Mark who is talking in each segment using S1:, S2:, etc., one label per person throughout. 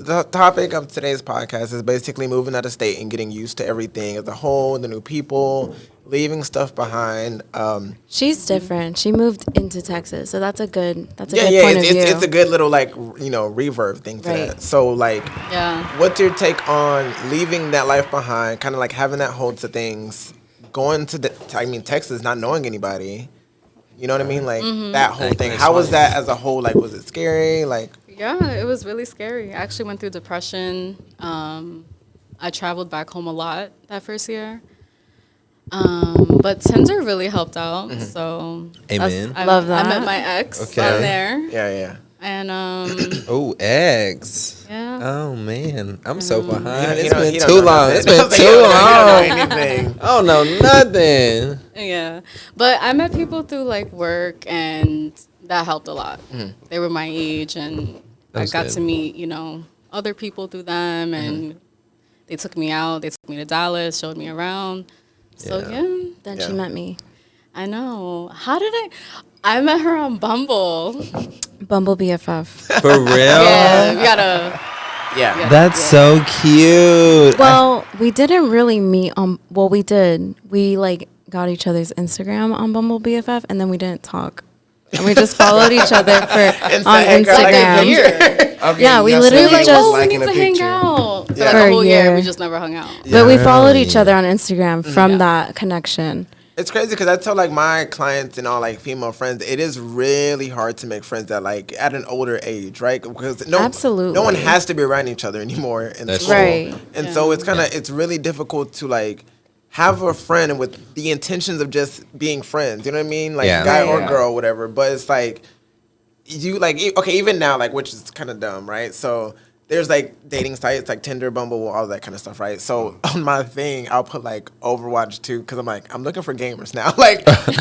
S1: the topic of today's podcast is basically moving out of state and getting used to everything as a whole, the new people, leaving stuff behind.
S2: She's different. She moved into Texas, so that's a good point of view.
S1: It's a good little reverb thing to that. So what's your take on leaving that life behind, kind of like having that hold to things, going to Texas, not knowing anybody. You know what I mean? Like that whole thing. How was that as a whole? Like, was it scary? Like,
S3: yeah, it was really scary. I actually went through depression. I traveled back home a lot that first year. But Tinder really helped out. So
S4: amen.
S3: I
S2: love that.
S3: I met my ex on there.
S1: Yeah.
S3: And
S4: oh, eggs.
S3: Yeah.
S4: Oh man, I'm so behind.
S1: It's
S4: been too long. It's been too long. Oh no, nothing.
S3: Yeah, but I met people through like work, and that helped a lot. They were my age, and I got to meet other people through them, and they took me out. They took me to Dallas, showed me around. So
S2: Then she met me.
S3: I know. How did I met her on Bumble.
S2: Bumble BFF.
S4: For real?
S3: Yeah, we gotta.
S1: Yeah.
S4: That's so cute.
S2: Well, we didn't really meet on. Well, we did. We got each other's Instagram on Bumble BFF, and then we didn't talk. And we just followed each other on Instagram.
S3: Okay,
S2: yeah, we literally just
S3: we need to hang out. For like
S2: For
S3: a whole year,
S2: year.
S3: we just never hung out.
S2: But we followed each other on Instagram from that connection.
S1: It's crazy because I tell my clients and all female friends, it is really hard to make friends that at an older age, right? Because
S2: Absolutely.
S1: no one has to be around each other anymore in school.
S2: Right.
S1: And so it's it's really difficult to have a friend with the intentions of just being friends. You know what I mean? Guy or girl, whatever. But it's even now, which is kind of dumb, right? So there's dating sites like Tinder, Bumble, all that kind of stuff, right? So on my thing, I'll put Overwatch 2 because I'm looking for gamers now.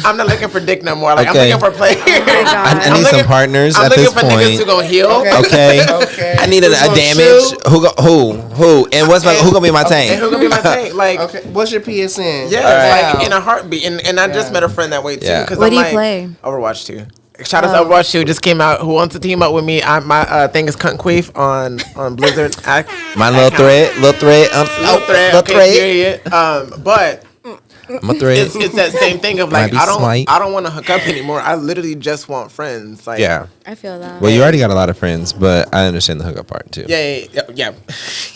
S1: I'm not looking for dick no more. I'm looking for players.
S4: I need some partners at this point.
S1: I'm looking for niggas who gonna heal.
S4: Okay. I need a damage. Who? And who gonna be my tank?
S1: And who gonna be my tank?
S5: Okay. What's your PSN?
S1: Yeah, in a heartbeat. And I just met a friend that way too.
S4: Yeah.
S2: What do you play?
S1: Overwatch 2. Shout out to Overwatch 2 just came out. Who wants to team up with me? My thing is Cunt Queef on Blizzard.
S4: My little thread.
S1: Period. But
S4: I'm a thread.
S1: It's that same thing of I don't want to hook up anymore. I literally just want friends.
S4: Yeah.
S2: I feel that.
S4: Well, you already got a lot of friends, but I understand the hookup part too.
S1: Yeah.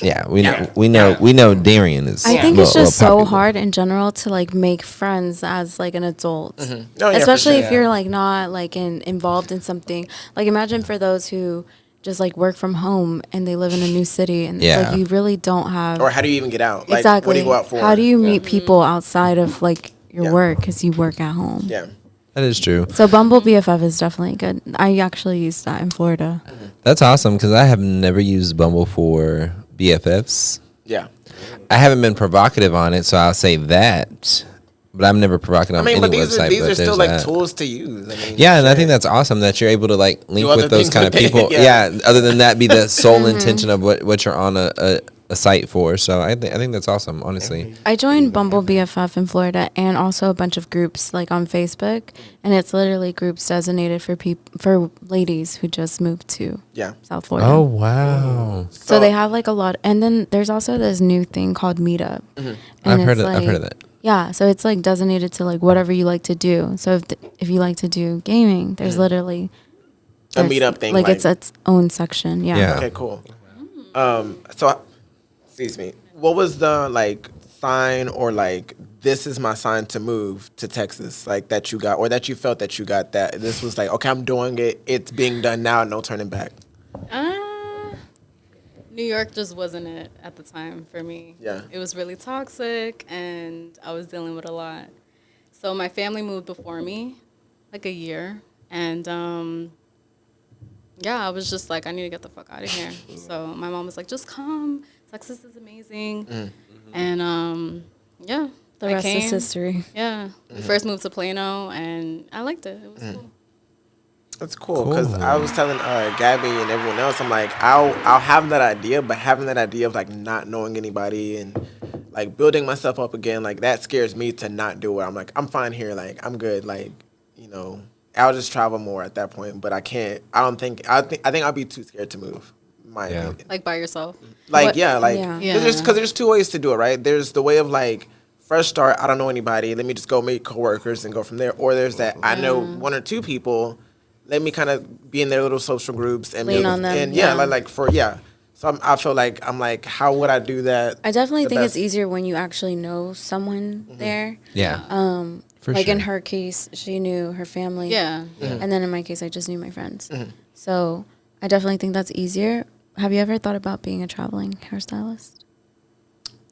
S4: Yeah, we know Darian is.
S2: I think it's just so hard in general to make friends as an adult, especially if you're not involved in something. Imagine for those who just work from home and they live in a new city and you really don't have.
S1: Or how do you even get out?
S2: Exactly.
S1: What do you go out for?
S2: How do you meet people outside of your work because you work at home?
S1: Yeah.
S4: That is true.
S2: So Bumble BFF is definitely good. I actually used that in Florida.
S4: That's awesome because I have never used Bumble for BFFs.
S1: Yeah.
S4: I haven't been provocative on it, so I'll say that. But I'm never provocative on any website.
S1: These are still tools to use.
S4: And I think that's awesome that you're able to link with those kind of people. Other than that, be the sole intention of what you're on a site for. So I think that's awesome, honestly.
S2: I joined Bumble BFF in Florida and also a bunch of groups on Facebook, and it's literally groups designated for ladies who just moved to South Florida.
S4: Oh wow!
S2: So they have a lot, and then there's also this new thing called Meetup.
S4: I've heard of that.
S2: Yeah, so it's designated to whatever you like to do. So if you like to do gaming, there's literally
S1: a meetup thing.
S2: It's its own section. Yeah.
S1: Okay, cool. So, excuse me. What was the sign or this is my sign to move to Texas that you got or that you felt that you got that this was okay, I'm doing it. It's being done now. No turning back.
S3: New York just wasn't it at the time for me.
S1: Yeah.
S3: It was really toxic, and I was dealing with a lot. So my family moved before me, a year. And, I was just I need to get the fuck out of here. So my mom was just come. Texas is amazing. And,
S2: The rest is history.
S3: Yeah. We first moved to Plano, and I liked it. It was cool.
S1: That's cool because I was telling Gabby and everyone else, I'm I'll have that idea, but having that idea of not knowing anybody and building myself up again, that scares me to not do it. I'm I'm fine here, I'm good, I'll just travel more at that point, but I can't. I think I'll be too scared to move. my opinion.
S3: Like by yourself.
S1: Like there's two ways to do it, right? There's the way of like fresh start. I don't know anybody. Let me just go meet coworkers and go from there. Or there's that I know one or two people. Let me kind of be in their little social groups and
S2: lean on them.
S1: And So I feel like I'm like, how would I do that?
S2: I definitely think it's easier when you actually know someone there.
S4: Yeah.
S2: Like in her case, she knew her family.
S3: Yeah.
S2: And then in my case, I just knew my friends. So I definitely think that's easier. Have you ever thought about being a traveling hairstylist?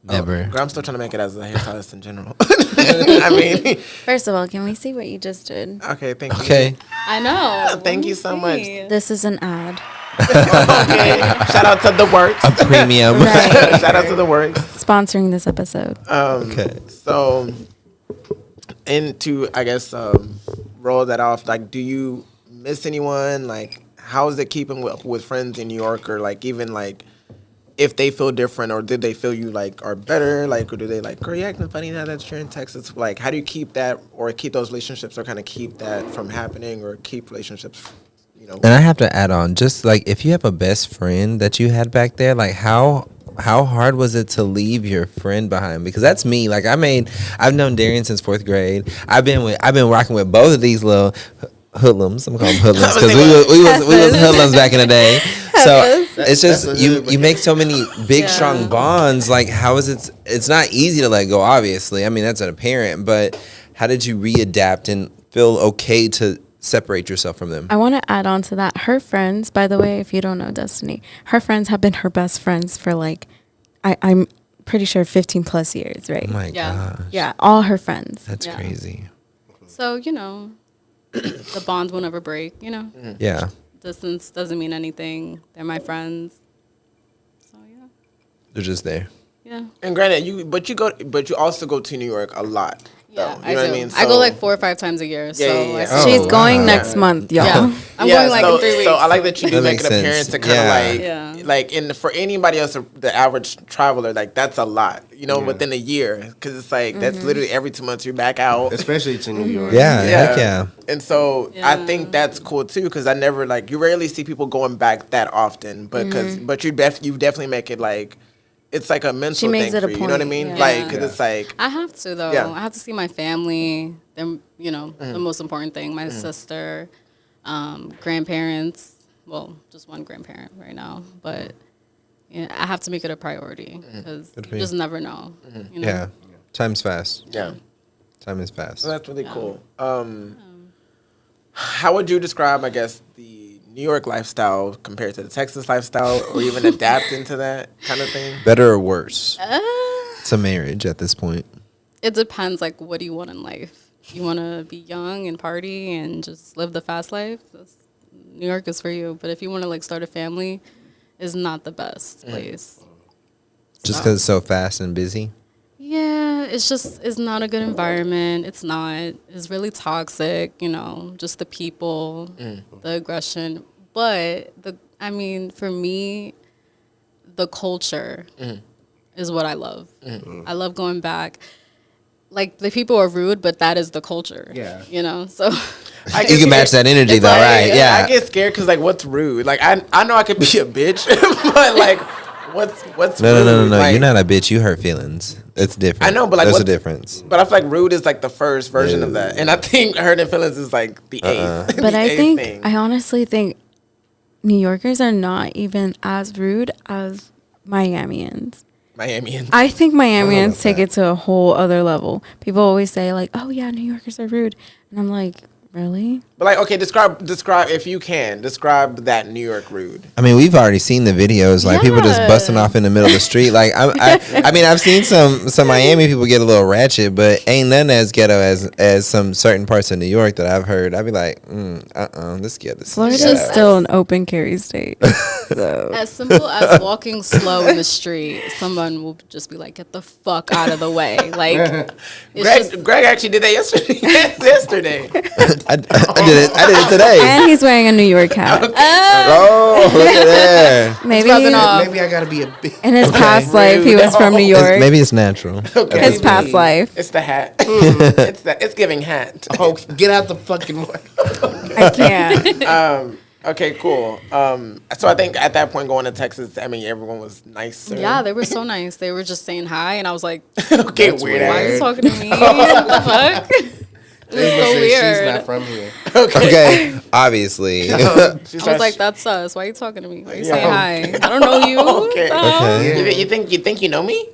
S4: Never.
S1: I'm still trying to make it as a hairstylist in general. I mean,
S2: first of all, can we see what you just did?
S1: Okay, thank you.
S4: Okay.
S3: I know.
S1: Thank you so much.
S2: This is an ad.
S1: Okay. Shout out to the works.
S4: A premium.
S2: Right.
S1: Shout out to the works.
S2: Sponsoring this episode.
S4: Okay.
S1: So, I guess, roll that off. Like, do you miss anyone? Like, how is it keeping up with friends in New York, or like even like if they feel different, or did they feel you like are better? Like, or do they like, girl, you're acting funny now that you're in Texas? Like, how do you keep that, or keep those relationships, or kind of keep that from happening, or keep relationships?
S4: And I have to add on, just like if you have a best friend that you had back there, like how hard was it to leave your friend behind? Because that's me. Like I've known Darian since 4th grade. I've been rocking with both of these little hoodlums. I'm gonna call them hoodlums because we was hoodlums back in the day. So it's just you make so many big strong bonds. Like how is it? It's not easy to let go. Obviously, I mean that's an apparent. But how did you readapt and feel okay to separate yourself from them?
S2: I want to add on to that. Her friends, by the way, if you don't know Destiny, her friends have been her best friends for like, I'm pretty sure 15 plus years, right?
S4: Oh my gosh.
S2: Yeah, all her friends.
S4: That's crazy.
S3: So, the bond will never break,
S4: Yeah.
S3: Distance doesn't mean anything. They're my friends. So, yeah.
S4: They're just there.
S3: Yeah.
S1: And granted, you also go to New York a lot.
S3: Yeah,
S1: you know what I mean?
S3: I go like 4 or 5 times a year.
S2: She's going next month, y'all.
S3: Yeah. I'm going like in 3 weeks.
S1: So I like that you do make an
S4: sense.
S1: appearance to kind of like for anybody else, the average traveler, like that's a lot, within a year, because it's like that's literally every 2 months you're back out,
S5: especially to New York.
S4: Yeah, heck yeah.
S1: And so I think that's cool too, because I never you rarely see people going back that often, but you definitely make it like. It's like a mental thing for you. You know what I mean?
S3: Yeah.
S1: Like, because it's like...
S3: I have to, though. Yeah. I have to see my family. They're, the most important thing. My sister, grandparents. Well, just one grandparent right now. But I have to make it a priority because you just never know.
S4: Yeah. Time's fast.
S1: Yeah.
S4: Time is fast.
S1: So that's really cool. How would you describe, I guess, the New York lifestyle compared to the Texas lifestyle, or even adapt into that kind of thing?
S4: Better or worse? It's a marriage at this point.
S3: It depends. Like, what do you want in life? You want to be young and party and just live the fast life? New York is for you. But if you want to start a family, it's not the best place.
S4: Just because it's so fast and busy?
S3: Yeah, it's not a good environment. It's not. It's really toxic, just the people, the aggression. But for me, the culture is what I love. I love going back. Like, the people are rude, but that is the culture. Yeah. So
S4: you can match that energy though, right? Yeah.
S1: I get scared because what's rude? Like I know I could be a bitch, but what's
S4: no,
S1: rude?
S4: No. Like, you're not a bitch. You hurt feelings. It's different.
S1: I know, but
S4: there's a difference.
S1: But I feel like rude is like the first version of that, and I think hurting feelings is like the eighth.
S2: But I honestly think New Yorkers are not even as rude as Miamians. I think Miamians take it to a whole other level. People always say "Oh yeah, New Yorkers are rude," and I'm like, really?
S1: But okay, describe if you can describe that New York rude.
S4: I mean, we've already seen the videos, people just busting off in the middle of the street. I mean, I've seen some Miami people get a little ratchet, but ain't none as ghetto as some certain parts of New York that I've heard. I'd be like, this ghetto.
S2: Florida's still an open carry state. So.
S3: As simple as walking slow in the street, someone will just be like, "Get the fuck out of the way!" Like,
S1: Greg actually did that yesterday.
S4: I did it today.
S2: And he's wearing a New York hat.
S4: Oh, look at that.
S5: Maybe I gotta be a bitch.
S2: In his past life, he was from New York.
S4: Maybe it's natural.
S1: Okay.
S2: His past life.
S1: It's the hat. It's giving hat.
S5: Oh, get out the fucking way.
S2: I can't.
S1: Okay, cool. So I think at that point going to Texas, I mean, everyone was nice.
S3: Yeah, they were so nice. They were just saying hi, and I was like,
S1: okay, weird.
S3: Why are you talking to me? What the fuck? It was so weird.
S5: She's not from here.
S4: Okay, obviously.
S3: I was like, that's us. Why are you talking to me? Why are you saying hi? I don't know you.
S1: Okay.
S4: Okay.
S1: You think you know me?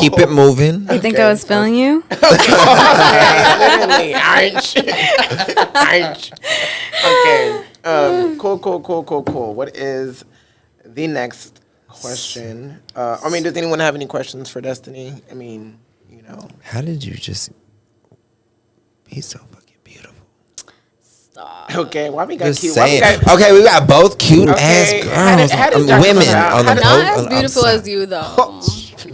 S4: Keep it moving.
S2: You think I was feeling you?
S1: Literally, orange. Okay. Cool. What is the next question? I mean, does anyone have any questions for Destiny? I mean, you know.
S4: How did you just be so fucking beautiful?
S3: Stop.
S1: Okay, why we got
S4: Just
S1: cute?
S4: saying. Okay, we got both cute ass girls.
S1: How did y'all
S4: Women
S1: come out?
S4: on the boat.
S3: Not as beautiful as you, though.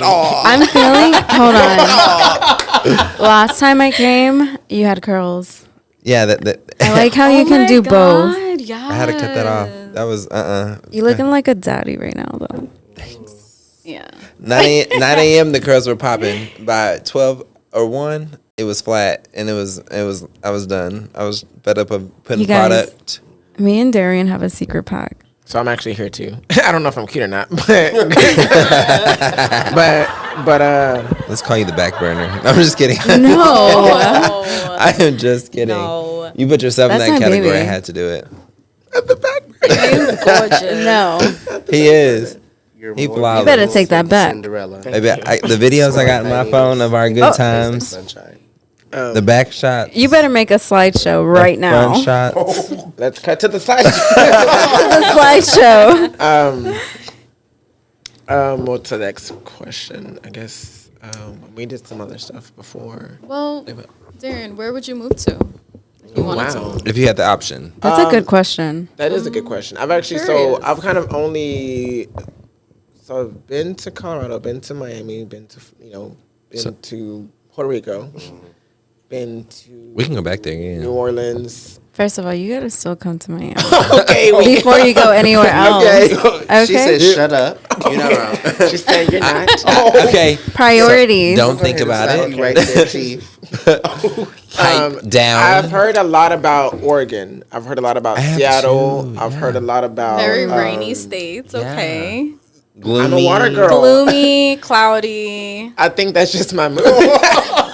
S2: I'm feeling. Hold on. Last time I came, you had curls.
S4: Yeah, that
S2: I like how you can do both.
S3: Yes.
S4: I had to cut that off. That was
S2: You looking like a daddy right now, though.
S3: Yeah.
S4: 9 a.m. The curls were popping. By 12 or 1, it was flat, and it was. I was done. I was fed up of putting
S2: You guys-
S4: product.
S2: Me and Darian have a secret pack.
S1: So I'm actually here too. I don't know if I'm cute or not, but
S4: Let's call you the back burner. I'm just kidding.
S2: No.
S4: I am just kidding.
S3: No.
S4: You put yourself
S2: That's
S4: in that
S2: my
S4: category.
S2: baby.
S4: I had to do it.
S3: He's gorgeous.
S2: No.
S4: He is.
S5: You're
S4: He
S5: more
S4: flawless.
S2: You better take that back.
S5: Cinderella.
S4: Baby, the videos I got in my phone of our good times,
S5: Sunshine.
S4: the back shots,
S2: You better make a slideshow right now.
S4: front shots.
S1: let's cut to the slide.
S2: The slideshow.
S1: What's the next question? I guess we did some other stuff before.
S3: Well, Darren, where would you move to? If you wanted to.
S4: If you had the option.
S2: That's a good question.
S1: That is a good question. I've actually
S3: Curious.
S1: I've kind of only I've been to Colorado, been to Miami, been to to Puerto Rico, been to
S4: We can go back there
S1: New
S4: again.
S1: Orleans.
S2: First of all, you gotta still come to Miami
S1: Okay,
S2: before you go anywhere else. Okay.
S5: She said, "Shut up." You're not wrong.
S1: She's saying you're not.
S4: Okay.
S2: Priorities.
S4: Don't think about
S5: Stop
S4: it.
S5: you right there, Chief.
S4: Pipe down.
S1: I've heard a lot about Oregon. I've heard a lot about
S4: I have
S1: Seattle.
S4: too,
S1: I've heard a lot about
S3: Very rainy states. Okay.
S4: Gloomy.
S1: I'm a water girl.
S3: Gloomy, cloudy.
S1: I think that's just my mood.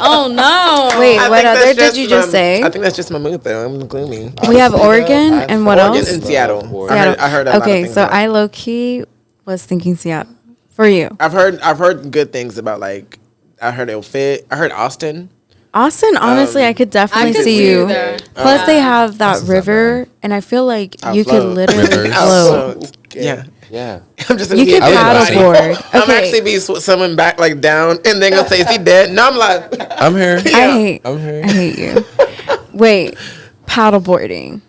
S3: Oh no.
S2: Wait,
S1: I
S2: what
S1: think
S2: other
S1: that's
S2: did you just say?
S1: I think that's just my mood though. I'm gloomy.
S2: We have Oregon and what
S1: Oregon
S2: else?
S1: and Seattle.
S2: Seattle.
S1: I heard a lot of
S2: Okay,
S1: things
S2: so
S1: about-
S2: I low key was thinking Seattle for you.
S1: I've heard good things about like I heard it'll fit. I heard Austin.
S2: Austin, honestly, I could definitely
S3: I could
S2: see
S3: see
S2: you.
S3: you there.
S2: Plus, they have that river, and I feel like
S1: I'll
S2: you could
S1: float.
S2: literally
S4: Rivers.
S2: float.
S1: Yeah.
S5: Yeah.
S1: I'm just
S2: You could
S4: I would
S2: paddleboard.
S1: I'm
S2: Okay,
S1: actually be swimming back like down, and they're gonna say, "Is he dead?" No, I'm like,
S4: I'm here. I'm here.
S2: I hate you. Wait, paddleboarding.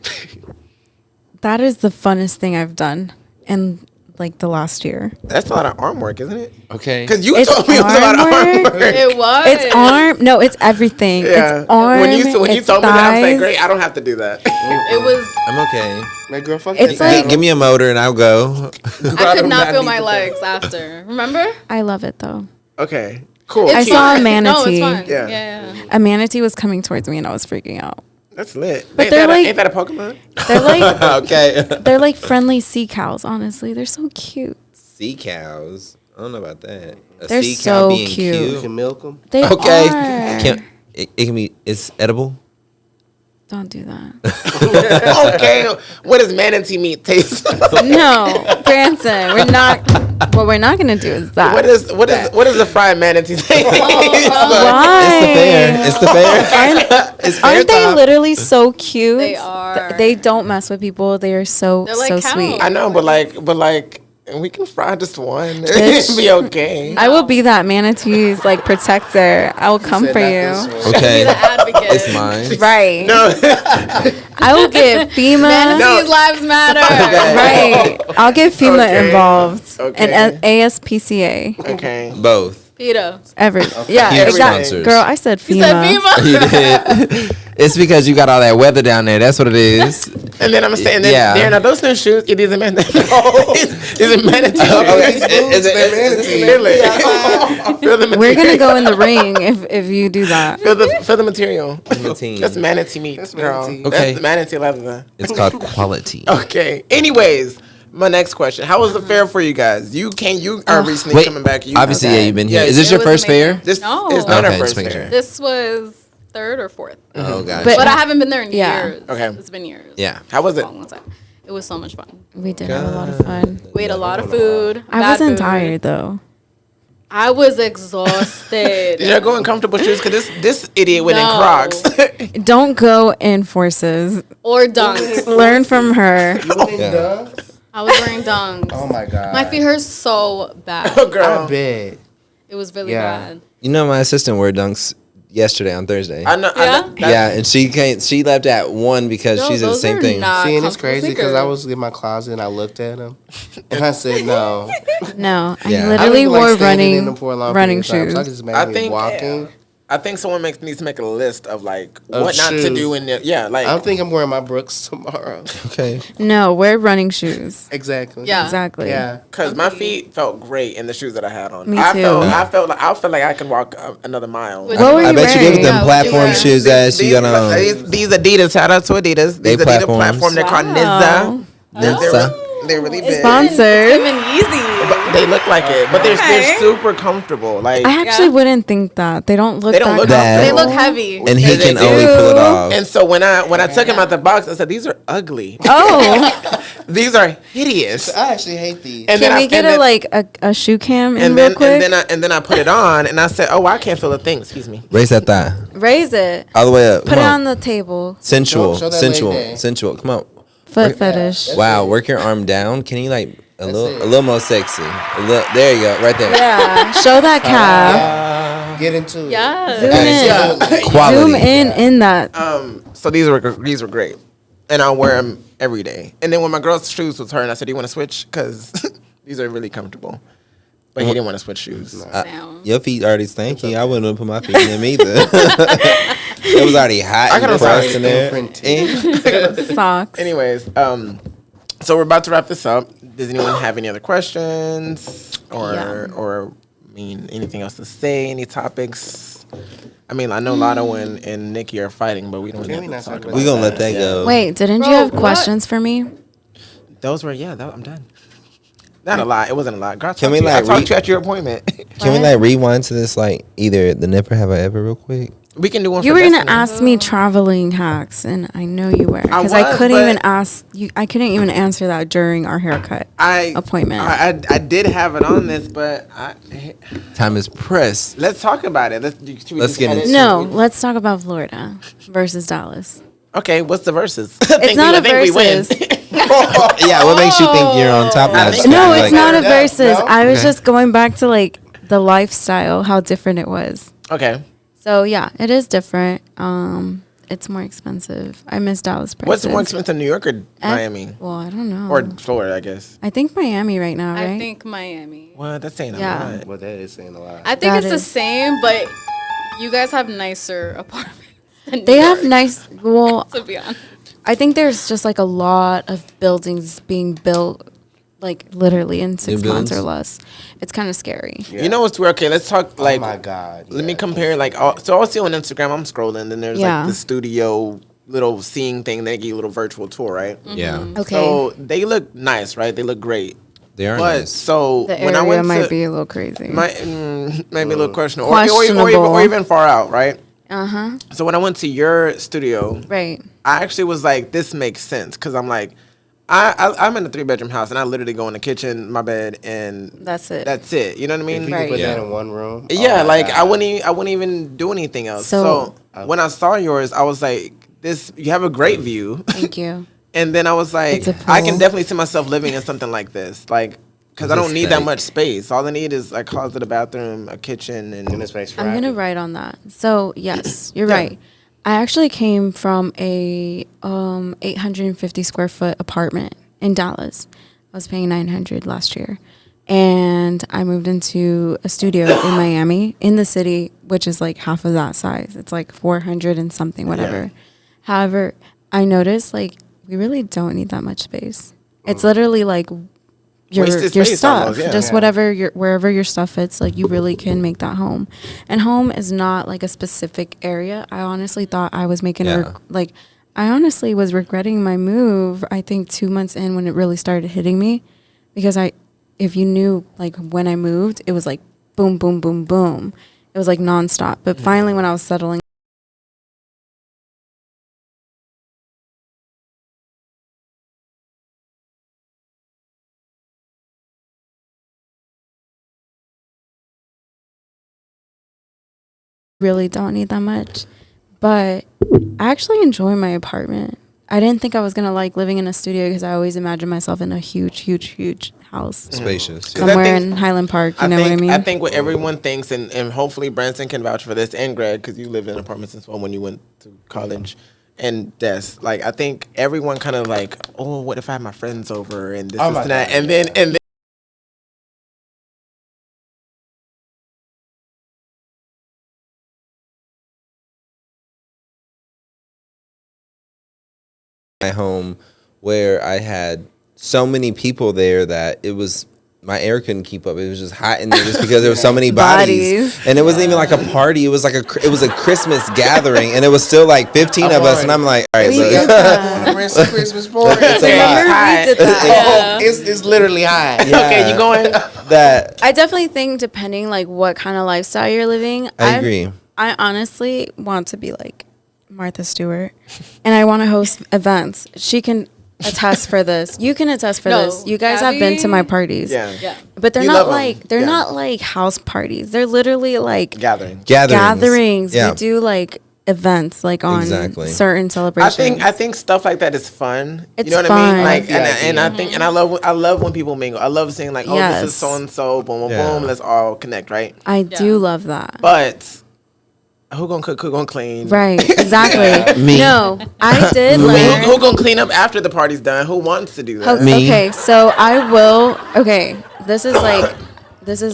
S2: That is the funnest thing I've done in like the last year.
S1: that's a lot of arm work, isn't it?
S4: Okay.
S1: Because you
S2: It's
S1: told me it was a lot of
S2: arm
S1: arm
S2: work?
S1: work.
S3: It was.
S2: It's arm. No, it's everything.
S1: Yeah.
S2: It's arm.
S1: When you
S2: it's
S1: told me that, I was like,
S2: thighs.
S1: "Great, I don't have to do that."
S3: It was.
S4: I'm okay.
S5: My girl, fuck
S2: It's
S5: that.
S2: like-
S4: Give me a motor and I'll go.
S3: I could not feel my legs after. Remember?
S2: I love it though.
S1: Okay, cool.
S2: I saw a
S3: No,
S2: manatee.
S3: it's fun.
S1: Yeah.
S3: Yeah.
S2: A manatee was coming towards me, and I was freaking out.
S1: That's lit.
S2: But they're like-
S1: ain't that a Pokemon?
S2: They're like
S4: Okay.
S2: they're like friendly sea cows. Honestly, they're so cute.
S4: Sea cows. I don't know about that. A
S2: They're
S4: sea
S2: so
S4: cow being
S2: cute.
S5: You can milk them.
S2: They
S4: Okay.
S2: are.
S4: It can be. It's edible.
S2: Don't do that.
S1: Okay, what does manatee meat taste?
S2: No, Branson, we're not. What we're not gonna do is that.
S1: what is a fried manatee taste?
S2: Why?
S4: It's the fair. It's fair
S2: Aren't they
S4: time.
S2: literally so cute?
S3: They are.
S2: They don't mess with people. They are so
S3: They're like
S2: so
S3: cows.
S2: sweet.
S1: I know, but like, we can fry just one.
S2: Bitch.
S1: It'd be okay.
S2: I will be that manatee's like protector. I will come for you.
S4: Okay.
S3: The advocate.
S4: It's mine.
S2: Right.
S1: No,
S2: I will get FEMA.
S3: Manatees lives matter.
S2: Right. I'll get FEMA
S1: Okay.
S2: involved.
S1: Okay.
S2: And ASPCA.
S1: okay.
S4: Both.
S3: PETA.
S2: Yeah,
S4: Huge
S2: exactly.
S4: sponsors.
S2: Girl, I said FEMA.
S3: You said FEMA.
S4: You did. It's because you got all that weather down there. That's what it is.
S1: And then I'm saying, Darren, are those new shoes? It is a manatee. Is it manatee?
S5: Is it
S1: Feel the material.
S2: We're gonna go in the ring if you do that.
S1: Feel the material. That's manatee meat, girl.
S5: manatee.
S4: Okay.
S1: That's the manatee leather.
S4: It's called quality.
S1: Okay. Anyways, my next question: how was the fair for you guys? You are recently coming back.
S4: Obviously, you've been here.
S1: Yeah,
S4: is this
S3: it
S4: your
S3: was
S4: first
S3: amazing.
S4: fair?
S1: This
S3: No.
S1: is not
S4: Okay,
S1: our first
S4: just making
S1: fair.
S4: sure.
S3: This was 3rd or 4th.
S4: Oh, gosh.
S2: But-
S3: But I haven't been there in
S2: Yeah.
S3: years.
S1: Okay.
S3: It's been years.
S4: Yeah.
S1: How was it?
S3: Long time. It was so much fun.
S2: We did have a lot of fun.
S3: We ate a lot of food.
S2: I
S3: bad
S2: wasn't
S3: food.
S2: tired though.
S3: I was exhausted.
S1: Did y'all go in comfortable shoes? Because this idiot went in
S3: No.
S1: Crocs.
S2: Don't go in forces.
S3: Or dunks.
S2: Learn from her.
S4: Yeah.
S3: I was wearing dunks.
S5: Oh my god.
S3: My feet hurt so bad.
S1: Oh, girl.
S5: I bet.
S3: It was really
S5: Yeah.
S3: bad.
S4: You know, my assistant wore dunks yesterday on Thursday.
S1: I know.
S3: Yeah?
S4: Yeah, and she can't. She left at 1 because
S3: No,
S4: she said the
S3: those
S4: same
S3: are
S4: thing.
S3: not
S5: See, and it's
S3: comfortable
S5: crazy because I
S3: sneakers.
S5: was in my closet and I looked at them and I said no.
S2: No,
S4: Yeah.
S2: I
S5: I
S2: literally
S5: don't even
S2: wore
S5: like standing in them for a long
S2: running
S5: period of time,
S2: shoes.
S5: So I just
S1: I
S5: imagine
S1: think-
S5: walking.
S1: I think someone needs to make a list of like
S5: Of
S1: what not to
S5: shoes.
S1: do in there. Yeah, like
S5: I don't think I'm wearing my Brooks tomorrow.
S4: Okay.
S2: No, wear running shoes.
S5: Exactly.
S3: Yeah.
S2: Exactly.
S5: Yeah.
S1: because my feet felt great in the shoes that I had on.
S2: Me
S1: I
S2: too.
S1: felt like I could walk another mile.
S3: What
S2: What were
S4: I
S2: you
S4: bet you
S2: wearing?
S4: give them
S3: Yeah,
S4: platform
S3: what you
S4: shoes that she got on.
S1: These Adidas. Shout out to Adidas.
S4: They
S1: These Adidas
S4: platforms.
S1: platform. They're called
S2: Wow.
S1: Nizza. They're really big.
S2: Sponsored.
S3: Even easy.
S1: But they look like it, but they're
S3: Okay.
S1: super comfortable. Like
S2: I actually wouldn't think that. They don't look
S1: They don't
S2: that
S1: look
S4: that-
S3: They
S2: comfortable.
S3: look heavy.
S4: And he
S1: They
S4: can
S1: do.
S4: only pull it off.
S1: and so when I took them out the box, I said these are ugly.
S2: Oh,
S1: These are hideous.
S5: I actually hate these.
S1: And
S2: can we
S1: I-
S2: get
S1: and
S2: a shoe cam in
S1: and
S2: real
S1: then
S2: quick?
S1: and then I put it on and I said, "Oh, I can't feel a thing." Excuse me.
S4: Raise that thigh
S2: Raise it.
S4: all the way up.
S2: Put
S4: Come
S2: it
S4: on.
S2: on the table.
S4: Sensual,
S5: Show that
S4: sensual,
S5: leg day.
S4: sensual. Come on.
S2: Foot fetish.
S4: Wow, work your arm down. Can you like a
S5: it.
S4: little more sexy? There you go, right there.
S2: Yeah. Show that calf.
S5: Get into it.
S3: Yeah.
S2: Zoom in.
S5: Absolutely.
S4: Quality.
S2: Zoom in that.
S1: So these were great, and I wear them every day. And then when my girl's shoes was hurting, I said, "Do you want to switch? Because these are really comfortable." But he didn't want to switch shoes.
S3: Down.
S4: Your feet already stanky. I wouldn't have put my feet in them either. It was already hot
S1: I
S4: and
S1: got on
S4: pressed
S1: socks.
S4: in there.
S5: Imprinted.
S2: Socks.
S1: Anyways, so we're about to wrap this up. Does anyone have any other questions or I mean anything else to say? Any topics? I mean, I know Lotto and Nikki are fighting, but we don't
S5: Can we
S1: have
S5: not
S1: to talk
S5: talk
S1: about
S4: We gonna let that go.
S2: Wait, didn't you
S3: Bro,
S2: have
S3: what?
S2: questions for me?
S1: Those were I'm done. Not a lot. It wasn't a lot. Girl,
S4: Can we,
S1: I
S4: like,
S1: talked to you at your appointment.
S4: Can we like rewind to this like either the Never Have I Ever real quick?
S1: We can do one.
S2: You
S1: for
S2: were gonna
S1: Destiny.
S2: ask me traveling hacks, and I know you were because I
S1: was,
S2: couldn't
S1: but-
S2: even ask you. I couldn't even answer that during our haircut appointment.
S1: I did have it on this, but
S4: Time is pressed.
S1: let's talk about it. Let's
S4: get
S1: edit-
S4: into
S2: No, let's talk about Florida versus Dallas.
S1: Okay, what's the verses?
S2: It's not a
S1: we win.
S2: versus.
S4: Yeah, what makes you think you're on top now?
S1: think-
S2: No,
S1: Like-
S2: it's not a
S5: No,
S2: versus.
S5: no?
S2: I was
S4: Okay.
S2: just going back to like the lifestyle, how different it was.
S1: Okay.
S2: So yeah, it is different. It's more expensive. I miss Dallas prices.
S1: What's more expensive, New York or Miami?
S2: Well, I don't know.
S1: Or Florida, I guess.
S2: I think Miami right now, right?
S3: I think Miami.
S1: Well, that's saying
S2: Yeah.
S1: a lot.
S5: Well, that is saying a lot.
S3: I think
S2: That
S3: it's the
S2: is-
S3: same, but you guys have nicer apartments. than
S2: They
S3: New
S2: have
S3: York,
S2: nice. Well,
S3: To be honest.
S2: I think there's just like a lot of buildings being built, like literally in 6
S4: New
S2: months or
S4: builds?
S2: less. It's kind of scary.
S1: You know what's weird? Okay, let's talk
S5: Oh
S1: like.
S5: my God.
S1: Let me
S5: yeah.
S1: compare like. So I'll see on Instagram. I'm scrolling, and there's
S2: Yeah.
S1: like the studio little seeing thing. They give you a little virtual tour, right?
S4: Yeah,
S2: Okay.
S1: So they look nice, right? They look great.
S4: they are
S1: But
S4: nice.
S1: so
S2: The
S1: when I
S2: area
S1: went
S2: might
S1: to
S2: be a little crazy.
S1: maybe a little questionable,
S2: Questionable.
S1: or even far out, right?
S2: Uh-huh.
S1: So when I went to your studio,
S2: Right.
S1: I actually was like, this makes sense because I'm like, I'm in a 3-bedroom house and I literally go in the kitchen, my bed, and
S2: That's it.
S1: That's it. You know what I
S5: If
S1: mean?
S5: you
S2: Right.
S5: could put
S4: Yeah.
S5: that in one room.
S1: Yeah,
S5: oh my
S1: like
S5: God.
S1: I wouldn't even do anything else.
S2: So-
S1: So when I saw yours, I was like, this you have a great view.
S2: Thank you.
S1: And then I was like,
S2: It's a
S1: I can
S2: pool.
S1: definitely see myself living in something like this. Like, because I
S4: It's
S1: don't need that
S4: aesthetic.
S1: much space. All I need is a closet, a bathroom, a kitchen,
S5: In
S1: and
S5: this space for
S2: I'm going to
S5: Ivy.
S2: write on that. So, yes, you're
S1: Yeah.
S2: right. I actually came from a 850 square foot apartment in Dallas. I was paying $900 last year. and I moved into a studio in Miami, in the city, which is like half of that size. It's like 400 and something, whatever. Yeah. However, I noticed like we really don't need that much space. It's literally like your stuff, almost, just whatever wherever your stuff fits. Like you really can make that home, and home is not like a specific area. I honestly thought I was making I honestly was regretting my move. I think 2 months in when it really started hitting me, because if you knew like when I moved, it was like boom, boom, boom, boom. It was like nonstop. But finally, when I was settling. Really don't need that much, but I actually enjoy my apartment. I didn't think I was gonna like living in a studio because I always imagined myself in a huge house,
S4: spacious,
S2: somewhere in Highland Park. You know what I mean?
S1: I think what everyone thinks, and hopefully Branson can vouch for this, and Greg, because you lived in apartments as well when you went to college, and Des. Like I think everyone kind of like, oh, what if I had my friends over and this and that, and then.
S4: My home where I had so many people there that it was my air couldn't keep up. It was just hot in there just because there were so many bodies. And it wasn't even like a party. It was like it was a Christmas gathering, and it was still like 15 of us, and I'm like, all right, look.
S5: Christmas party.
S4: It's a lot.
S5: It's literally high.
S1: Yeah. Okay, you going?
S2: That I definitely think depending like what kind of lifestyle you're living.
S4: I agree.
S2: I honestly want to be like Martha Stewart, and I want to host events. She can attest for this. You can attest for this. You guys have been to my parties.
S1: Yeah.
S2: But they're not like house parties. They're literally like gatherings.
S4: Yeah.
S2: We do like events like on certain celebrations.
S1: I think stuff like that is fun.
S2: It's
S1: you know what
S2: fun.
S1: I mean? Like and I think and I love when people mingle. I love seeing like, this is so and so, boom, boom, boom, let's all connect, right?
S2: I do love that.
S1: But who gonna cook? Who gonna clean?
S2: Right, exactly. Me. No, I did learn.
S1: Who gonna clean up after the party's done? Who wants to do that?
S4: Me.
S2: Okay, so I will. Okay, this is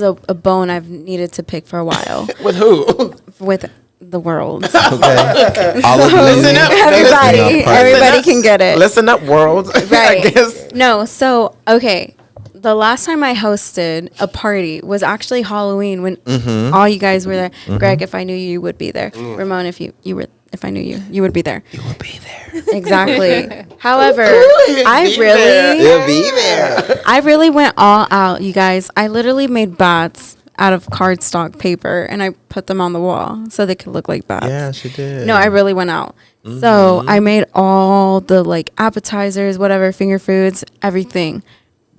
S2: a bone I've needed to pick for a while.
S1: With who?
S2: With the world.
S4: Okay. All of
S1: listen up.
S2: Everybody can get it.
S1: Listen up, world.
S2: Right.
S1: I guess.
S2: No, so okay. The last time I hosted a party was actually Halloween when all you guys were there. Greg, if I knew you, you would be there. Ramon, if I knew you, you would be there.
S4: You would be there.
S2: Exactly. However,
S4: You'll be there.
S2: I really went all out, you guys. I literally made bats out of cardstock paper and I put them on the wall so they could look like bats.
S4: Yeah, she did.
S2: No, I really went out. So I made all the like appetizers, whatever, finger foods, everything.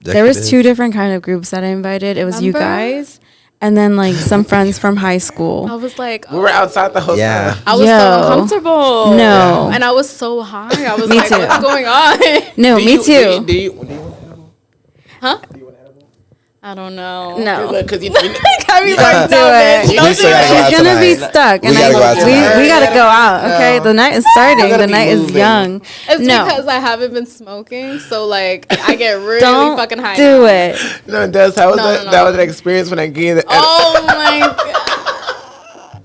S2: There was 2 different kind of groups that I invited. It was you guys and then like some friends from high school.
S3: I was like,
S1: we were outside the hotel.
S4: Yeah.
S3: I was so uncomfortable.
S2: No.
S3: And I was so high. I was
S2: Me
S3: like,
S2: too.
S3: what's going on?
S2: No, me too.
S1: Do you want edible?
S3: Huh? I don't know.
S2: No.
S1: Because you
S3: Gabby's like, no, bitch.
S2: She's gonna be stuck, and we gotta go out. Okay, the night is starting. The night is young.
S3: It's because I haven't been smoking, so like I get really fucking high.
S2: Do it.
S1: No, Des, how was that was an experience when I gave it.
S3: Oh my god.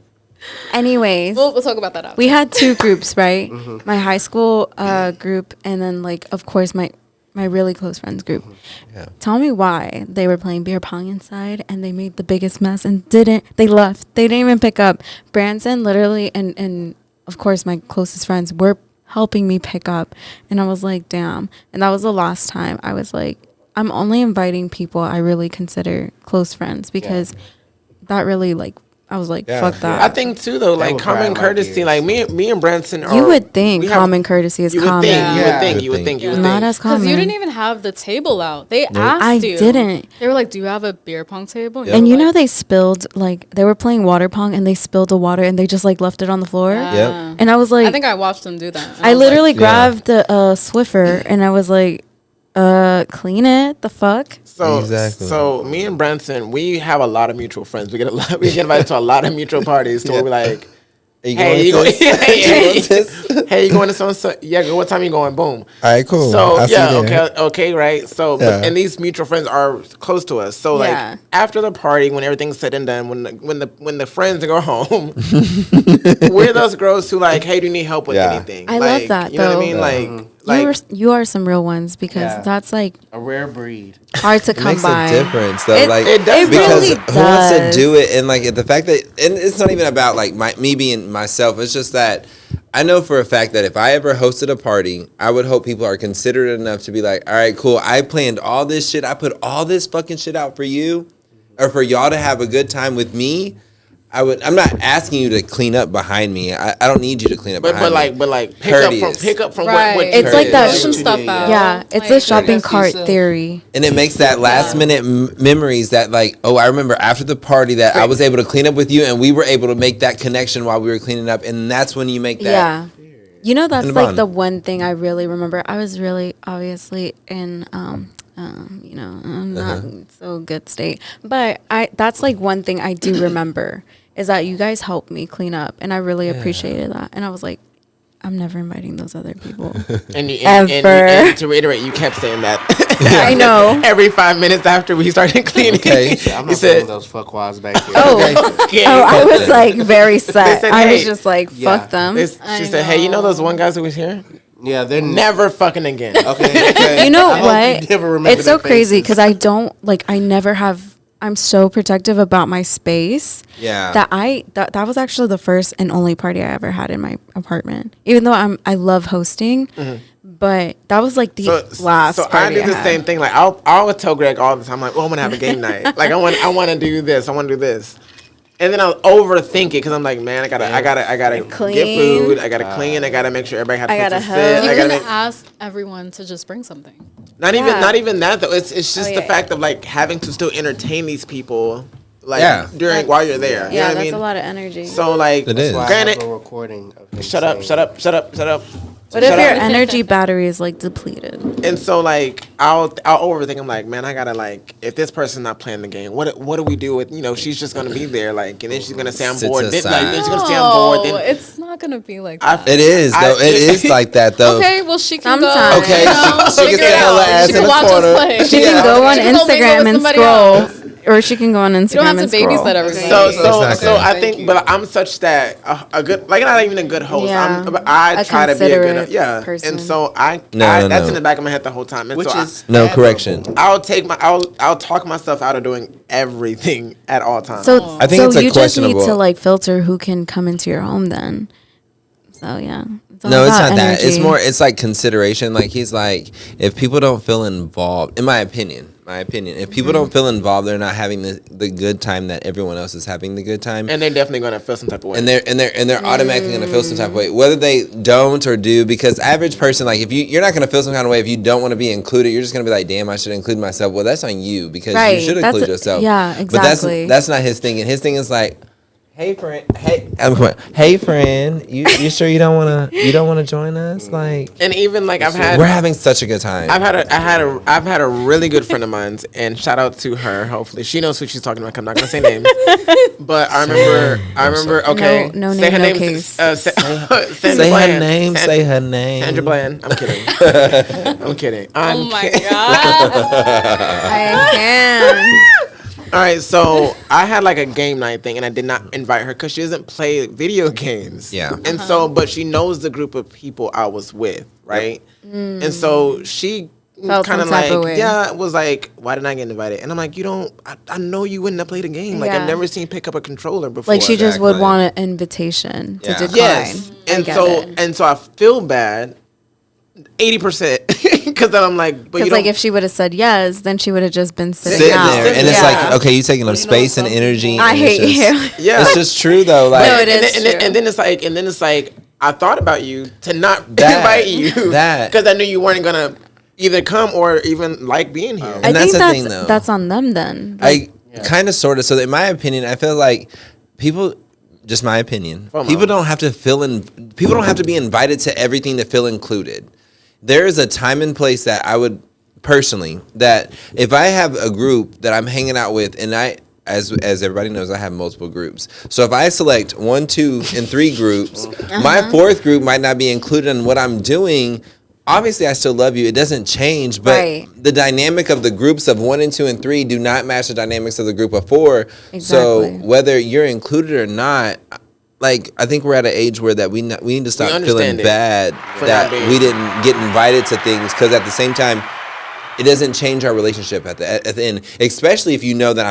S2: Anyways,
S3: we'll talk about that after.
S2: We had 2 groups, right? My high school group, and then like of course my really close friends group. Yeah. Tell me why they were playing beer pong inside and they made the biggest mess and they left. They didn't even pick up. Branson literally and of course my closest friends were helping me pick up. And I was like, damn. And that was the last time I was like, I'm only inviting people I really consider close friends because that really like I was like, fuck that.
S1: I think too though, like common courtesy, like me and Branson are.
S2: You would think common courtesy is common.
S1: You would think.
S2: Not as common.
S3: Because you didn't even have the table out. They asked you.
S2: I didn't.
S3: They were like, do you have a beer pong table?
S2: And you know they spilled, like, they were playing water pong and they spilled the water and they just, like, left it on the floor.
S3: Yeah.
S2: And I was like.
S3: I think I watched them do that.
S2: I literally grabbed the Swiffer and I was like, clean it. The fuck?
S1: So me and Branson, we have a lot of mutual friends. We get invited to a lot of mutual parties to where we like, Hey, you going to so yeah, what time you going? Boom.
S4: All right, cool.
S1: So okay, right. So and these mutual friends are close to us. So like after the party, when everything's said and done, when the friends go home, we're those girls who like, hey, do you need help with anything?
S2: I love that.
S1: You know what I mean? Like
S2: you are some real ones because that's like
S5: a rare breed.
S2: Hard to come by.
S4: It makes a difference though.
S1: It does
S4: because
S2: really
S4: who wants to do it, and like the fact that, and it's not even about like me being myself. It's just that I know for a fact that if I ever hosted a party, I would hope people are considerate enough to be like, all right, cool. I planned all this shit. I put all this fucking shit out for you, or for y'all to have a good time with me. I'm not asking you to clean up behind me. I don't need you to clean up behind me.
S1: But like pick up from what
S2: it's like that
S3: stuff out.
S2: Yeah, it's a shopping cart theory.
S4: And it makes that last minute memories that like, oh, I remember after the party that I was able to clean up with you and we were able to make that connection while we were cleaning up, and that's when you make that.
S2: Yeah. You know, that's like the one thing I really remember. I was really obviously in not so good state, but that's like one thing I do remember. Is that you guys helped me clean up, and I really appreciated that. And I was like, I'm never inviting those other people.
S1: And to reiterate, you kept saying that.
S2: I know.
S1: Every 5 minutes after we started cleaning.
S5: Okay. I'm not saying those fuckwads back here.
S2: I was like very set. Said, I was just like, fuck them.
S1: She said, hey, you know those one guys who was here?
S5: Yeah, they're
S1: never fucking again.
S5: Okay.
S2: You know what? It's so crazy because I never have. I'm so protective about my space.
S4: Yeah.
S2: That was actually the first and only party I ever had in my apartment. Even though I love hosting, but that was like the last. So party
S1: I do the same thing. Like I'll tell Greg all the time, like, oh, I'm gonna have a game night. Like I want to do this. I want to do this. And then I'll overthink it because I'm like, man, I gotta
S2: clean.
S1: Get food. I gotta clean. I gotta make sure everybody has to sit.
S3: You can ask everyone to just bring something.
S1: Not even that though. It's just the fact of like having to still entertain these people, like while you're there.
S2: Yeah,
S1: you know
S2: that's
S1: a
S2: lot of energy.
S1: So like,
S4: it is.
S1: Granted,
S5: a recording of
S1: shut up.
S2: What if your energy battery is like depleted?
S1: And so like I'll overthink. I'm like, man, I gotta like, if this person's not playing the game, what do we do with, she's just gonna be there, like, and then she's gonna say I'm bored. Then she's gonna say I'm bored. Then
S3: it's not gonna be like that.
S4: It is though. It is like that though.
S3: Okay, well she can
S2: Sometimes.
S3: go.
S4: Okay, she can sit her ass in the corner.
S2: She can go on Instagram and scroll. Or she can go on Instagram.
S3: You don't have to babysit everybody.
S1: So I think, but I'm such that a good, like, not even a good host.
S2: Yeah.
S1: I try to be a good
S2: person.
S1: And so that's in the back of my head the whole time. And
S4: correction.
S1: I'll talk myself out of doing everything at all times.
S2: So
S4: I think it's
S2: you just need to like filter who can come into your home then. So yeah.
S4: No, it's not that. It's more, it's like consideration. Like he's like, if people don't feel involved, in my opinion, if people don't feel involved, they're not having the good time that everyone else is having the good time.
S1: And they're definitely going to feel some type of way.
S4: And they're automatically going to feel some type of way, whether they don't or do. Because average person, like if you're not going to feel some kind of way if you don't want to be included. You're just going to be like, damn, I should include myself. Well, that's on you because you should include yourself.
S2: Yeah, exactly.
S4: But that's not his thing. And his thing is like, hey friend, hey friend, you sure you don't wanna join us? Like, and
S1: even like
S4: we're having such a good time.
S1: I've had a really good friend of mine, and shout out to her. Hopefully she knows who she's talking about. I'm not gonna say names, but I remember. Okay,
S2: no
S1: say
S2: name,
S1: her
S2: no
S1: name.
S2: case.
S4: Say her name. Say her name.
S1: Sandra Bland. I'm kidding.
S3: Oh my god.
S2: I can.
S1: All right, so I had like a game night thing, and I did not invite her because she doesn't play video games.
S4: Yeah.
S1: And so, but she knows the group of people I was with, right? Yep. And so she kind of like, was like, why didn't I get invited? And I'm like, I know you wouldn't have played a game. Like, I've never seen you pick up a controller before.
S2: Like, she just would want an invitation to decline.
S1: Yes. And so I feel bad 80%. Because then I'm like, but
S2: like if she would have said yes, then she would have just been sitting
S4: there, and it's like, okay, you taking up space and energy.
S2: I hate you.
S1: Yeah,
S4: it's just true though. Like,
S2: no, it is true.
S1: And then it's like, I thought about you to not invite you because I knew you weren't gonna either come or even like being here.
S4: And that's the thing, though.
S2: That's on them then.
S4: Like, kind of, sort of. So in my opinion, I feel like people. Just my opinion. People don't have to people don't have to be invited to everything to feel included. There is a time and place that I would personally, that if I have a group that I'm hanging out with and as everybody knows, I have multiple groups. So if I select 1, 2, and 3 groups, my 4th group might not be included in what I'm doing. Obviously, I still love you. It doesn't change, but the dynamic of the groups of 1 and 2 and 3 do not match the dynamics of the group of 4. Exactly. So whether you're included or not, like, I think we're at an age where that we need to stop feeling bad that we didn't get invited to things, because at the same time, it doesn't change our relationship at the end, especially if you know that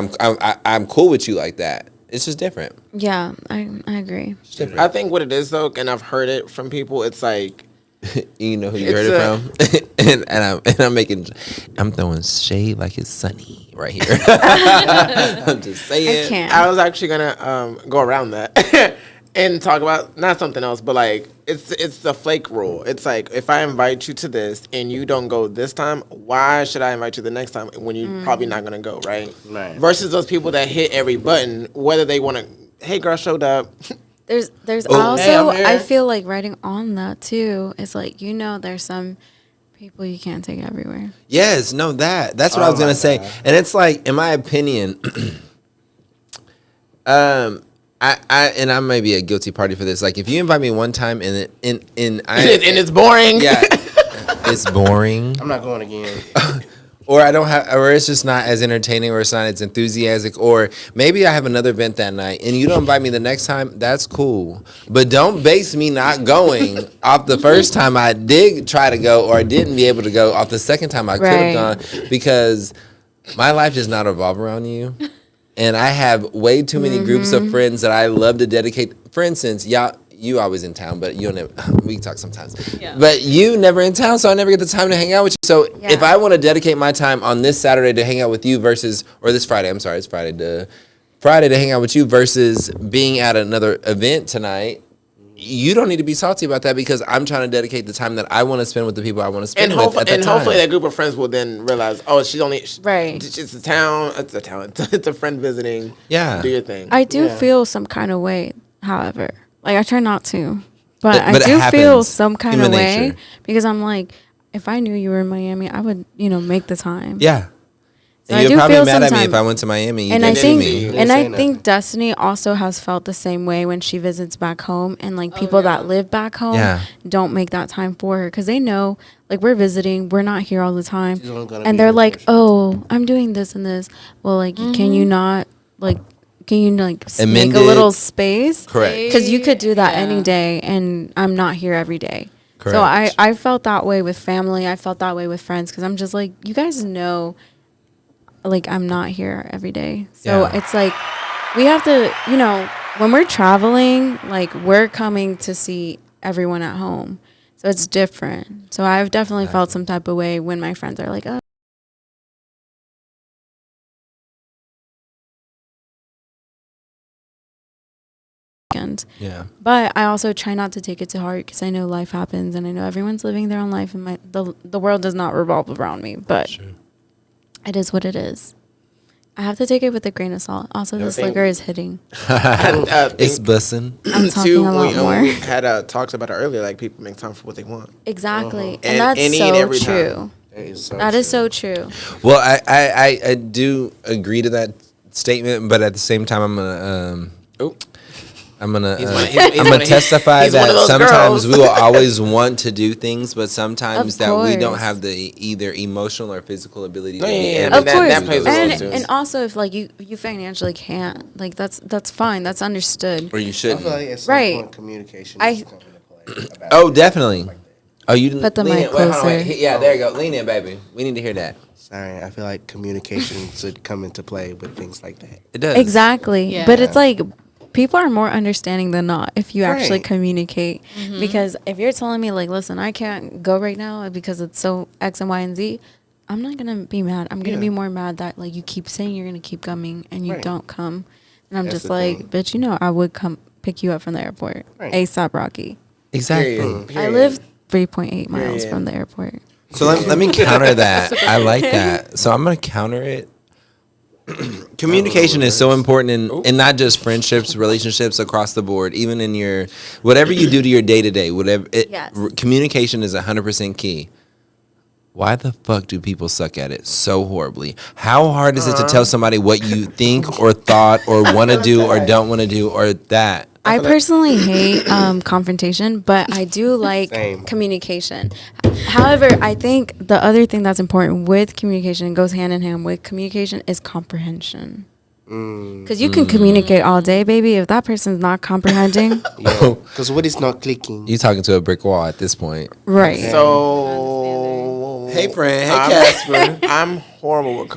S4: I'm cool with you like that. It's just different.
S2: Yeah, I agree.
S1: I think what it is, though, and I've heard it from people, it's like,
S4: you know who you heard it from, and I'm throwing shade like it's sunny right here. I'm just saying.
S1: I was actually gonna go around that and talk about not something else, but like it's the flake rule. It's like, if I invite you to this and you don't go this time, why should I invite you the next time when you're probably not gonna go, right? Versus those people that hit every button, whether they want to. Hey, girl, showed up.
S2: There's also, I feel like writing on that too is like, there's some people you can't take everywhere.
S4: Yes, no, that's what I was gonna say. And it's like, in my opinion, I may be a guilty party for this. Like, if you invite me one time and
S1: it's boring.
S4: Yeah, it's boring.
S5: I'm not going again.
S4: Or or it's just not as entertaining, or it's not as enthusiastic, or maybe I have another event that night and you don't invite me the next time. That's cool, but don't base me not going off the first time I did try to go, or I didn't be able to go off the second time I could have gone, because my life does not revolve around you, and I have way too many groups of friends that I love to dedicate. For instance, you always in town, but you don't never, we talk sometimes. Yeah. But you never in town, so I never get the time to hang out with you. So if I want to dedicate my time on this Saturday to hang out with you or this Friday, it's Friday to hang out with you versus being at another event tonight, you don't need to be salty about that, because I'm trying to dedicate the time that I want to spend with the people I want to spend with at the time. And
S1: hopefully that group of friends will then realize, she's only it's a friend visiting.
S4: Yeah,
S1: do your thing.
S2: I do feel some kind of way, however. Like, I try not to, but I do feel some kind of way, because I'm like, if I knew you were in Miami, I would, make the time.
S4: Yeah.
S2: So
S4: and you're probably mad at me if I went to Miami.
S2: I think Destiny also has felt the same way when she visits back home, and like people that live back home don't make that time for her, because they know, like, we're visiting, we're not here all the time, and they're like, I'm doing this and this. Well, like, can you not, like, make a little space?
S4: Correct.
S2: Because you could do that any day, and I'm not here every day. Correct. So I felt that way with family. I felt that way with friends, because I'm just like, you guys know, like, I'm not here every day. So it's like, we have to, when we're traveling, like, we're coming to see everyone at home. So it's different. So I've definitely felt some type of way when my friends are like, oh.
S4: Yeah.
S2: But I also try not to take it to heart, because I know life happens, and I know everyone's living their own life, and the world does not revolve around me. But it is what it is. I have to take it with a grain of salt. Also, this liquor is hitting.
S4: It's busting.
S2: I'm talking a lot more.
S1: We had talked about it earlier. Like, people make time for what they want.
S2: Exactly, and that's so true. That is so true.
S4: Well, I do agree to that statement, but at the same time, I'm gonna testify that sometimes we will always want to do things, but sometimes that we don't have the either emotional or physical ability to be able
S2: of course. That plays a role too. And also, if like you financially can't, like that's fine, that's understood.
S4: Or you shouldn't.
S5: I feel like at some point communication needs to come into play.
S4: Oh, definitely. Oh, you didn't
S2: put the mic closer.
S4: Yeah, there you go. Lean in, baby. We need to hear that.
S5: Sorry, I feel like communication should come into play with things like that.
S4: It does.
S2: Exactly. Yeah. But it's like, people are more understanding than not if you actually communicate. Mm-hmm. Because if you're telling me, like, listen, I can't go right now because it's so X and Y and Z, I'm not going to be mad. I'm going to be more mad that, like, you keep saying you're going to keep coming and you don't come. And I'm just like, bitch, I would come pick you up from the airport. ASAP Rocky.
S4: Exactly.
S1: Period.
S2: I live 3.8 miles from the airport.
S4: So let me counter that. I like that. So I'm going to counter it. Communication is so important in not just friendships, relationships across the board, even in your whatever you do to your day to day, whatever. Communication is 100% key. why the fuck do people suck at it so horribly? How hard is it to tell somebody what you think or thought or want to do or don't want to do or that?
S2: I personally hate confrontation, but I do like communication. However, I think the other thing that's important with communication, goes hand in hand with communication, is comprehension. Because you can communicate all day, baby. If that person's not comprehending,
S5: because what is not clicking?
S4: You talking to a brick wall at this point,
S2: right?
S1: So,
S4: hey friend, hey Casper,
S1: I'm horrible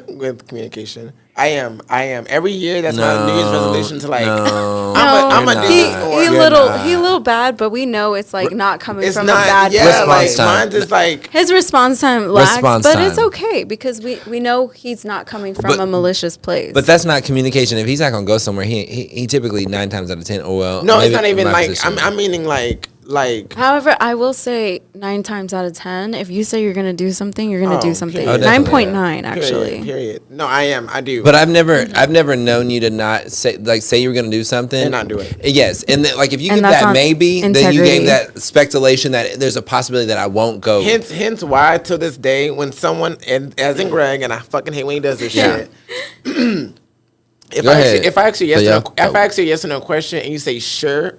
S1: with communication. I am. Every year, that's my New Year's resolution to like. I'm a
S2: he a little bad, but we know it's like not coming from a bad
S4: response time.
S1: Mine's just like
S2: his response time lacks, but it's okay because we know he's not coming from a malicious place.
S4: But that's not communication. If he's not gonna go somewhere, he typically 9 times out of 10. Oh well.
S1: No, it's not even like I'm meaning like.
S2: However, I will say 9 times out of 10, if you say you're gonna do something, you're gonna do something. 9.9 actually.
S1: Period. No, I do.
S4: But I've never known you to not say you were gonna do something
S1: and not do it.
S4: Yes, and then, like if you give that maybe, then you gave that speculation that there's a possibility that I won't go.
S1: Hence why to this day when someone, and as in Greg, and I fucking hate when he does this shit. If I ask you yes or no question and you say sure.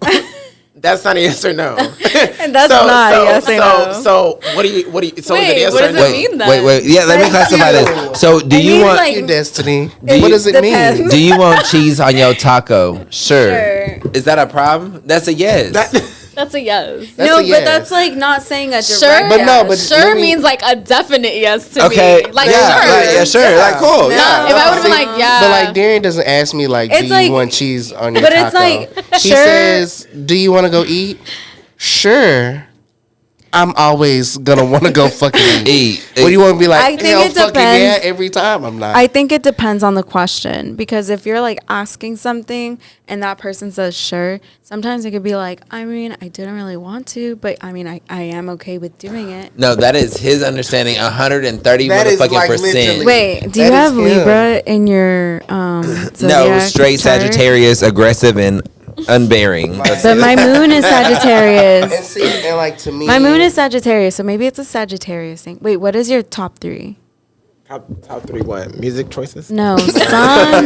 S1: That's not a yes or no.
S2: And that's not a yes or no.
S1: So what do you so
S3: wait,
S1: is it yes
S3: what
S1: or
S3: does
S1: no?
S3: it mean then?
S4: Wait. Yeah, let me classify this. So do you want
S5: Like, Destiny? What does it mean?
S4: Do you want cheese on your taco? Sure. Is that a problem? That's a yes.
S3: That's a yes.
S2: But that's like not saying a direct
S3: sure,
S2: yes.
S3: Sure means like a definite yes to
S4: okay.
S3: me. Like
S4: sure.
S3: Yeah.
S4: Like cool.
S3: Yeah. If I would have been like, yeah.
S5: But like Darian doesn't ask me like, do you want cheese on your taco?
S2: But it's like,
S5: he says, do you want to go eat? Sure. I'm always gonna want to go fucking eat. What do you want to be like?
S2: I think it depends.
S5: Every time I'm not.
S2: I think it depends on the question, because if you're like asking something and that person says sure, sometimes it could be like, I mean, I didn't really want to, but I mean, I am okay with doing it.
S4: No, that is his understanding. 130 motherfucking percent.
S2: Wait, do you have Libra in your
S4: no, straight chart? Sagittarius, aggressive and unbearing.
S2: But my moon is Sagittarius.
S5: And see, and like to me,
S2: my moon is Sagittarius, so maybe it's a Sagittarius thing. Wait, what is your top 3?
S1: Top 3 what? Music choices?
S2: No, sun.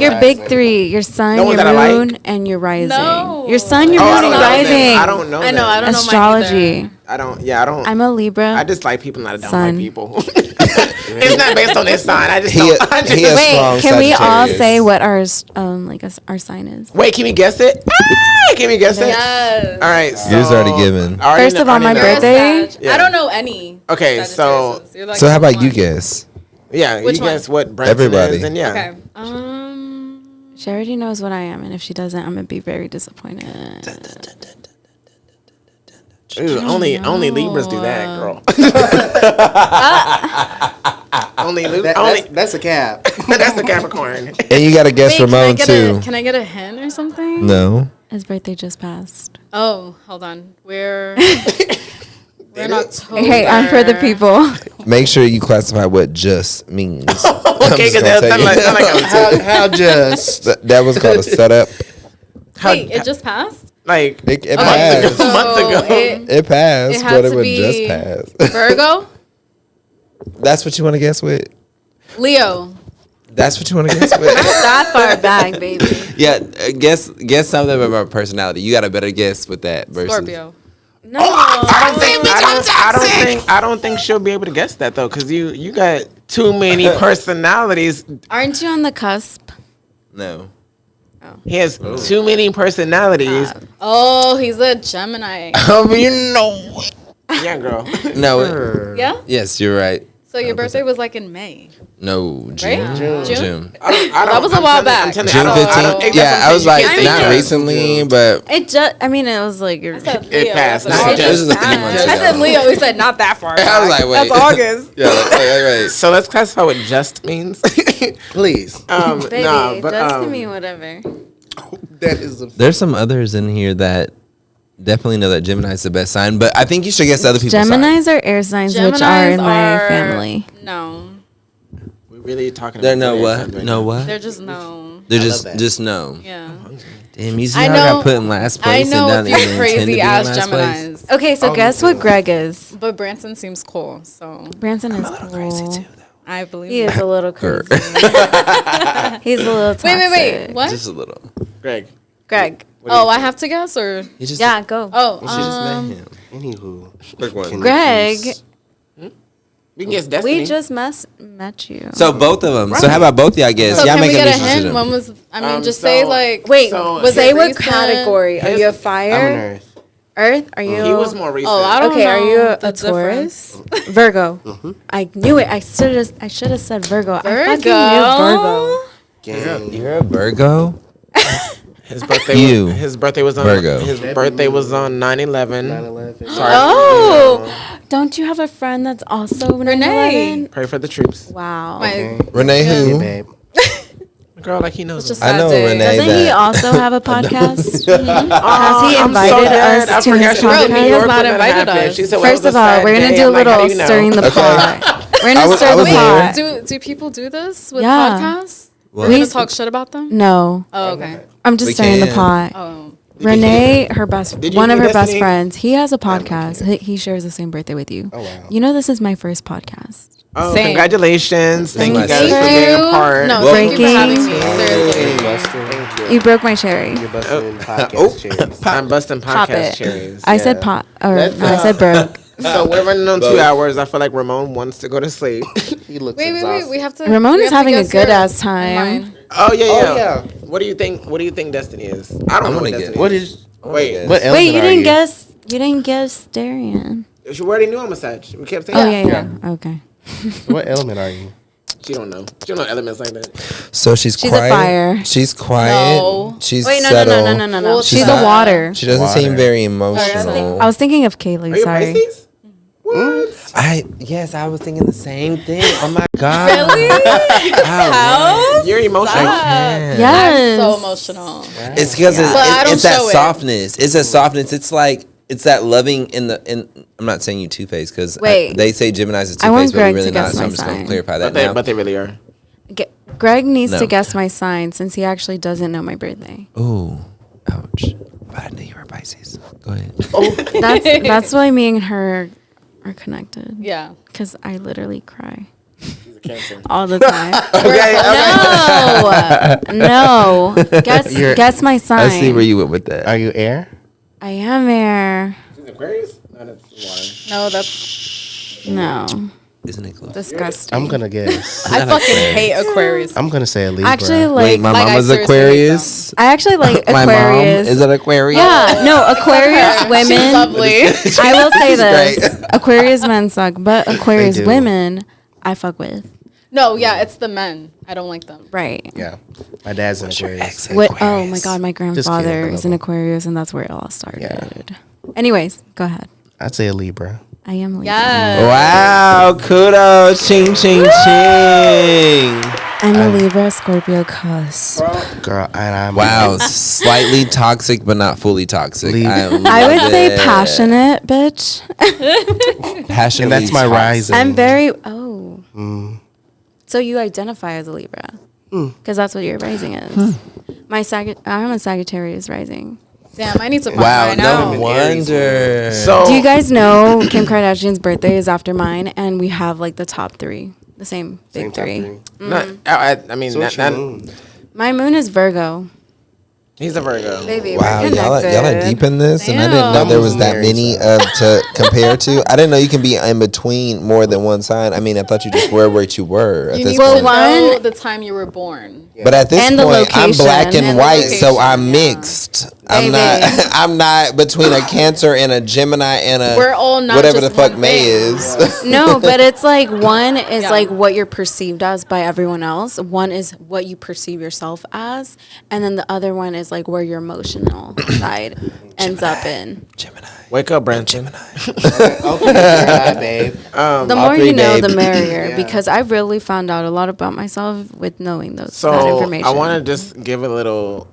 S2: Your big 3. Your sun, your moon, and your rising.
S3: No.
S2: Your sun, your moon, and rising.
S1: I don't know.
S3: I know. I don't know
S2: astrology.
S1: I don't.
S2: I'm a Libra.
S1: I just like people, not I don't like people. It's not based on this sign. I just don't.
S2: Wait, can we all say what our sign is?
S1: Wait, can we guess it? Can we guess it?
S3: Yes.
S1: All right. So
S4: yours already given.
S2: First of all, my birthday.
S3: I don't know any.
S1: Okay, so
S3: like
S4: how about you guess?
S1: Yeah,
S3: which
S1: you
S3: one?
S1: Guess what Brent's
S4: Everybody.
S1: is, and yeah.
S3: Okay.
S2: She already knows what I am, and if she doesn't, I'm gonna be very disappointed.
S1: Ooh, only Libras do that, girl.
S5: That's a cap.
S1: That's the Capricorn.
S4: And you gotta guess Ramon too.
S3: Can I get a hint or something?
S4: No.
S2: His birthday just passed.
S3: Oh, hold on. We're in October.
S2: Hey, I'm for the people.
S4: Make sure you classify what just means.
S1: Okay, because
S5: how just
S4: that was called a setup.
S3: Wait, it just passed?
S4: Like it
S1: passed.
S3: So
S1: months ago.
S4: It passed, but it would just pass.
S3: Virgo?
S4: That's what you want to guess with?
S3: Leo.
S4: That's what you want to guess with?
S2: Not that far back, baby.
S4: Yeah, guess something about personality. You got a better guess with that versus
S3: Scorpio.
S2: No,
S1: I don't think she'll be able to guess that though, because you got too many personalities.
S2: Aren't you on the cusp?
S4: No.
S1: He has too many personalities.
S3: Oh, he's a Gemini.
S1: You know. Yeah, girl.
S4: No.
S3: Yeah?
S4: Yes, you're right.
S3: So your birthday was like in May.
S4: No, June.
S3: Right?
S4: June.
S3: That was a while back.
S4: June 15th. Yeah, I was like, not recently, but
S2: it just. I mean, it was like
S3: I said Leo.
S1: It passed.
S3: I said Leo. He said not that far.
S4: I was like, wait.
S3: That's August.
S4: Yeah, wait.
S1: So let's classify what just means.
S5: Please.
S2: Baby,
S1: nah, but
S2: just to me, whatever.
S5: That is
S4: There's some others in here that definitely know that Gemini is the best sign, but I think you should guess other people's
S2: Geminis are air signs, which are in my family.
S3: No.
S1: We're really talking
S4: about
S1: no
S4: what? No what?
S3: They're just no.
S4: They're just no.
S3: Yeah.
S4: Damn, you see how I got put in last place?
S3: I know
S4: and
S3: a few crazy ass Geminis.
S2: Okay, so guess what Greg is?
S3: But Branson seems cool, so.
S2: Branson is cool.
S4: Crazy too,
S3: I believe
S2: he is a little crazy. He's a little toxic.
S3: Wait. What?
S4: Just a little.
S1: Greg.
S3: Oh, I have to guess or?
S2: Yeah, go.
S3: Oh,
S4: she just met him.
S5: Anywho.
S2: Greg.
S1: We can guess Destiny.
S2: We just met you.
S4: So both of them. Right. So how about both y'all guess?
S3: So
S4: y'all
S3: can
S4: make
S3: we
S4: a
S3: get a
S4: decision.
S3: hint? When was? I mean, just say like.
S2: Wait, say what
S3: recent?
S2: category? Are you a fire?
S5: I'm an Earth.
S2: Earth? Are you?
S1: He was more recent.
S3: Oh, I don't know.
S2: Okay, are you a
S3: the
S2: Taurus? Virgo. I knew it. I should have said Virgo. I fucking knew Virgo.
S4: You're a Virgo?
S1: His birthday. His birthday was on
S4: Virgo.
S1: His birthday was on 9/11.
S5: 9/11.
S1: Sorry.
S2: Oh, don't you have a friend that's also Renee?
S1: Pray for the troops.
S2: Wow.
S4: Renee who?
S5: Babe.
S1: Girl, like he knows.
S4: I know Renee.
S2: Doesn't he also have a podcast? Has he invited us to his
S3: Bro, he has
S2: podcast?
S3: not invited us.
S2: First of all, we're gonna do a little stirring the pot. We're gonna stir the pot.
S3: Do people do this with
S2: Yeah.
S3: podcasts?
S4: What?
S3: We're gonna talk shit about them?
S2: No,
S3: Oh, okay.
S2: I'm just
S4: We
S2: stirring the
S4: can.
S2: pot.
S3: Oh.
S2: Renee, one of her best
S1: Destiny?
S2: friends, he has a podcast. He shares the same birthday with you.
S5: Oh, wow.
S2: You know, this is my first podcast.
S1: Oh,
S3: Same.
S1: congratulations! Thank you
S2: Thank
S1: guys
S2: you.
S1: for being a part.
S3: No,
S4: Well,
S3: thank you for having me.
S5: You're
S3: Seriously.
S5: busting.
S2: You broke my cherry.
S5: You're busting podcast cherries.
S1: I'm busting
S2: Pop
S1: podcast
S2: it.
S1: cherries.
S2: I said pot, or
S5: That's,
S2: no, I said broke.
S1: So we're running on 2 hours. I feel like Ramon wants to go to sleep.
S5: He looks
S3: Wait.
S5: exhausted.
S3: We have to.
S2: Ramon
S3: we
S2: is
S3: have to
S2: having a
S3: guess
S2: good
S3: your-
S2: ass time.
S3: mine.
S1: Oh yeah.
S5: Oh, yeah.
S1: What do you think? What do you think Destiny is? I don't know what
S4: gonna
S1: Destiny
S4: get
S5: What
S1: is.
S5: is?
S1: Wait,
S5: What element
S2: Wait, you
S5: are
S2: didn't guess. You didn't guess Darian.
S1: She already knew I'm a Sag. We kept saying.
S2: Oh yeah. Okay.
S5: What element are you?
S1: She don't know. She don't know elements like that.
S4: So she's
S2: She's a
S4: quiet.
S2: fire.
S4: She's quiet.
S3: No.
S4: She's
S2: Wait, no.
S4: settled.
S3: Well,
S2: She's
S4: not-
S2: a water.
S4: She doesn't
S5: Water.
S4: seem very emotional.
S2: I was thinking of
S1: Are
S2: Kaylee.
S1: you
S2: Sorry.
S1: Pisces? What?
S4: Yes, I was thinking the same thing. Oh my god.
S3: Really?
S4: Wow.
S1: You're emotional.
S4: Yeah.
S2: Yes.
S3: I'm so emotional.
S4: It's because
S3: But I don't
S4: it's that
S3: show it.
S4: softness. It's that softness. It's like it's that loving in. I'm not saying you two-faced because
S2: Wait.
S4: they say Gemini's is
S2: I want
S4: two-faced, but
S2: Greg
S4: we're really
S2: to
S4: not.
S2: guess
S4: So
S2: my
S4: I'm just going
S2: sign.
S4: to clarify that
S1: But
S4: now.
S1: they really are.
S2: Greg needs
S4: No.
S2: to guess my sign since he actually doesn't know my birthday.
S4: Ooh, ouch. But I knew you were Pisces. Go ahead.
S2: That's why me and her are connected.
S3: Yeah.
S2: Because I literally cry
S1: He's a Cancer.
S2: all the time.
S1: Okay.
S2: No. Guess my sign.
S4: I see where you went with that.
S5: Are you air?
S2: I am air.
S1: She's Aquarius? No, that's water.
S3: No, that's
S2: No.
S4: Isn't it close?
S2: Disgusting.
S5: I'm gonna guess.
S3: I fucking hate Aquarius.
S5: I'm gonna say a Libra.
S2: Actually,
S4: Wait,
S2: like,
S4: my
S3: like, I
S4: mama's
S3: seriously
S4: Aquarius.
S2: I actually like
S4: My
S2: Aquarius.
S4: mom is an Aquarius.
S2: Yeah, no, Aquarius
S3: She's
S2: women.
S3: lovely.
S2: I will say this:
S4: Great.
S2: Aquarius men suck, but Aquarius
S5: do.
S2: women, I fuck with.
S3: No, yeah, it's the men. I don't like them.
S2: Right.
S5: Yeah, my dad's an Aquarius.
S2: What? Oh my God, my
S5: kidding,
S2: grandfather
S5: I
S2: is
S5: love
S2: an
S5: him.
S2: Aquarius, and that's where it all started. Anyways, go ahead.
S5: I'd say a Libra.
S2: I am Libra.
S3: Yeah.
S4: Wow, kudos, ching, ching, ching.
S2: I'm a Libra, Scorpio, cuss.
S5: Girl, and I'm
S4: Wow, slightly toxic, but not fully toxic.
S5: Leave.
S2: I would
S4: love
S2: say
S4: it.
S2: passionate, bitch.
S4: Passionately
S5: and that's my
S4: toxic.
S5: rising.
S2: I'm very. So you identify as a Libra, because that's what your rising is. I'm a Sagittarius rising.
S3: Damn, I need to find
S4: Wow,
S3: mine
S4: no
S3: out.
S4: wonder.
S1: So,
S2: Do you guys know Kim Kardashian's birthday is after mine, and we have like the top three, the same big
S5: top
S2: three.
S1: I mean,
S5: So
S1: not,
S5: what's your
S1: not,
S5: moon?
S2: My moon is Virgo.
S1: he's a Virgo.
S2: Baby,
S4: Wow,
S2: we're
S4: y'all
S2: connected.
S4: are deep in this, and I didn't know
S3: Damn.
S4: there was that many to compare to. I didn't know you can be in between more than one sign. I mean, I thought you just were where you were at
S3: You
S4: this
S3: need
S4: point.
S3: to know the time you were born.
S4: But at this
S2: And the
S4: point, I'm
S2: location.
S4: black and
S3: And the
S4: white, so
S3: location,
S4: I'm
S3: yeah.
S4: mixed. I'm
S2: Baby.
S4: not. I'm not between a Cancer and a Gemini and a
S3: We're all not
S4: whatever
S3: just
S4: the fuck
S3: one
S4: May
S3: thing.
S4: is.
S2: No, but it's like one is
S3: Yeah.
S2: like what you're perceived as by everyone else. One is what you perceive yourself as, and then the other one is like where your emotional side ends up in.
S4: Gemini.
S1: Wake up, Branson.
S5: Okay, babe.
S2: The more
S4: three,
S2: you know,
S4: babe.
S2: the merrier.
S5: Yeah.
S2: Because I've really found out a lot about myself with knowing that
S1: So
S2: information.
S1: I want to just give a little,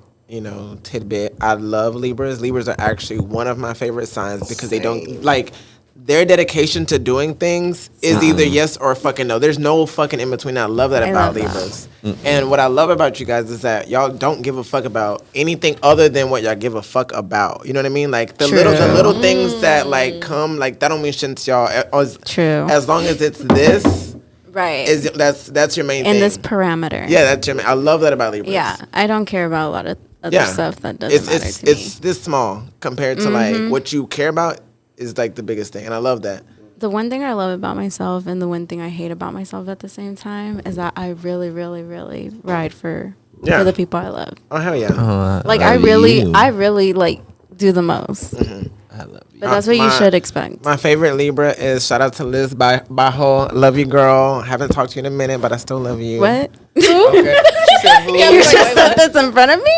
S1: tidbit. I love Libras. Libras are actually one of my favorite signs because they don't like. their dedication to doing things is either yes or fucking no. There's no fucking in between. I love that about Libras. And what I love about you guys is that y'all don't give a fuck about anything other than what y'all give a fuck about. You know what I mean? Like the little things that like come, like that don't mean shit to y'all. As long as it's this.
S2: Right.
S1: That's your main thing.
S2: In this parameter.
S1: Yeah, that's your main. I love that about Libras.
S2: Yeah. I don't care about a lot of other stuff that doesn't matter to me.
S1: It's this small compared to like what you care about is like the biggest thing. And I love that.
S2: The one thing I love about myself and the one thing I hate about myself at the same time is that I really, really, really ride for the people I love.
S1: Oh, hell yeah.
S2: Like I really like do the most.
S4: I love you.
S2: But that's what you should expect.
S1: My favorite Libra is shout out to Liz Bajo. Love you, girl. Haven't talked to you in a minute, but I still love you.
S2: What?
S5: Okay. She said, who?
S2: You just said this in front of me?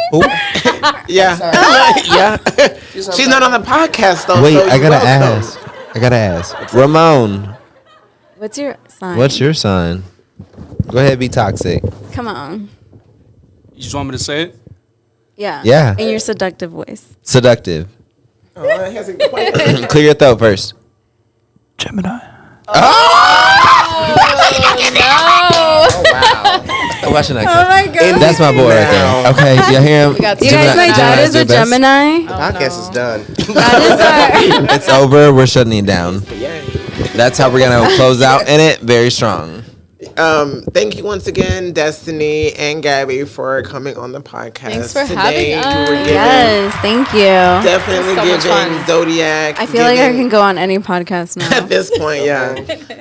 S1: Yeah. Yeah. She's not on the podcast, though.
S4: Wait,
S1: so
S4: I gotta ask. Ramon.
S2: What's your sign?
S4: What's your sign? Go ahead, be toxic.
S2: Come on.
S6: You just want me to say it?
S2: Yeah.
S4: Yeah.
S2: In your seductive voice.
S4: Seductive.
S1: Oh, he has a point.
S4: Clear your throat first.
S6: Gemini.
S2: No.
S1: Oh, wow.
S4: I'm watching that.
S2: Oh my god.
S4: That's my boy right there. Okay, y'all hear him?
S2: You guys, my dad is a Gemini.
S5: The podcast is done.
S4: It's over. We're shutting it down. That's how we're gonna close out in it. Very strong.
S1: Thank you once again, Destiny and Gabby, for coming on the podcast.
S3: Thanks for having us.
S2: Yes, thank you.
S1: Definitely giving Zodiac.
S2: I feel like I can go on any podcast now.
S1: At this point, yeah.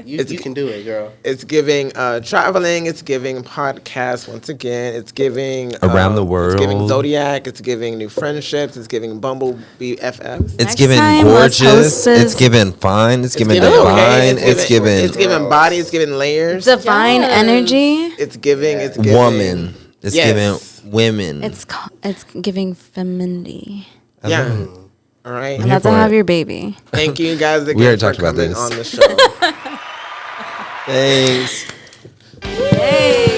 S5: You can do it, girl.
S1: It's giving traveling. It's giving podcast once again. It's giving
S4: Around the world.
S1: It's giving Zodiac. It's giving new friendships. It's giving Bumble BFFs.
S4: It's giving gorgeous. It's giving fine. It's giving divine.
S1: It's giving body. It's giving layers.
S2: Divine energy.
S1: It's giving. It's giving
S4: woman. It's giving women.
S2: It's giving femininity.
S1: Yeah. All right.
S2: I'm about to have your baby.
S1: Thank you guys again
S4: We already
S1: for
S4: talked about
S1: coming
S4: this.
S1: on the show.
S4: Thanks.
S2: Hey.